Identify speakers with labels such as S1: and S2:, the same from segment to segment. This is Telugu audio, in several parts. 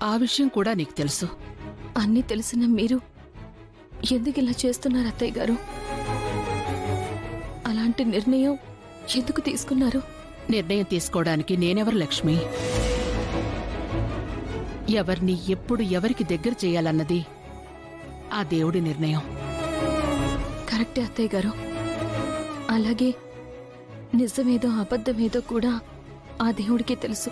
S1: ఆ విషయం కూడా నీకు తెలుసు.
S2: అన్నీ తెలిసిన మీరు ఎందుకిలా చేస్తున్నారు అత్తయ్య గారు? అలాంటి నిర్ణయం ఎందుకు తీసుకున్నారు?
S1: నిర్ణయం తీసుకోవడానికి నేనెవరు లక్ష్మి? ఎవరిని ఎప్పుడు ఎవరికి దగ్గర చేయాలన్నది ఆ దేవుడి నిర్ణయం.
S2: కరెక్టే అత్తయ్య గారు. అలాగే నిజమేదో అబద్ధమేదో కూడా ఆ దేవుడికే తెలుసు.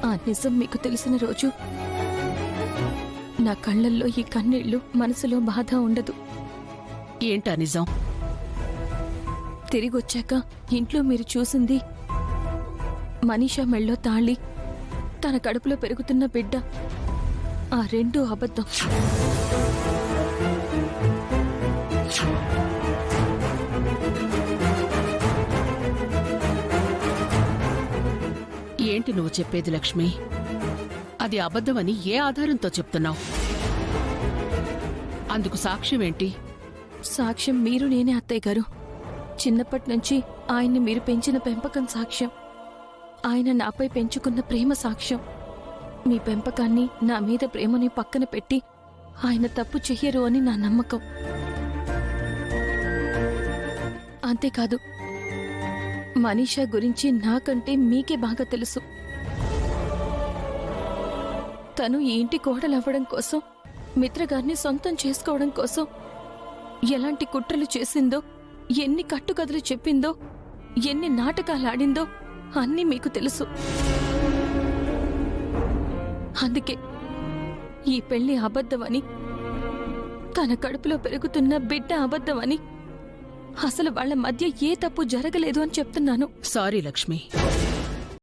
S2: ఆ నిజం మీకు తెలిసిన రోజు నా కళ్ళల్లో ఈ కన్నీళ్లు, మనసులో బాధ ఉండదు.
S1: ఏంటా నిజం?
S2: తిరిగొచ్చాక ఇంట్లో మీరు చూసింది మనీషా మెళ్ళో తాళి, తన కడుపులో పెరుగుతున్న బిడ్డ, ఆ రెండూ అబద్ధం.
S1: ఏంటి నువ్వు చెప్పేది లక్ష్మి? అది అబద్ధమని ఏ ఆధారంతో చెప్తున్నావు? అందుకు సాక్ష్యం ఏంటి?
S2: సాక్ష్యం మీరు నేనే అత్తయ్య గారు. చిన్నప్పటి నుంచి ఆయన్ని మీరు పెంచిన పెంపకం సాక్ష్యం. ఆయన నాపై పెంచుకున్న ప్రేమ సాక్ష్యం. మీ పెంపకాన్ని, నా మీద ప్రేమని పక్కన పెట్టి ఆయన తప్పు చెయ్యరు అని నా నమ్మకం. అంతేకాదు, మనీషా గురించి నాకంటే మీకే బాగా తెలుసు. తను ఈ ఇంటి కోడలవ్వడం కోసం, మిత్రగారిని సొంతం చేసుకోవడం కోసం ఎలాంటి కుట్రలు చేసిందో, ఎన్ని కట్టుకథలు చెప్పిందో, ఎన్ని నాటకాలాడిందో అన్నీ మీకు తెలుసు. అందుకే ఈ పెళ్లి అబద్ధమని, తన కడుపులో పెరుగుతున్న బిడ్డ అబద్ధమని, అసలు వాళ్ళ మధ్య ఏ తప్పు జరగలేదు అని చెప్తున్నాను.
S1: సారీ లక్ష్మి.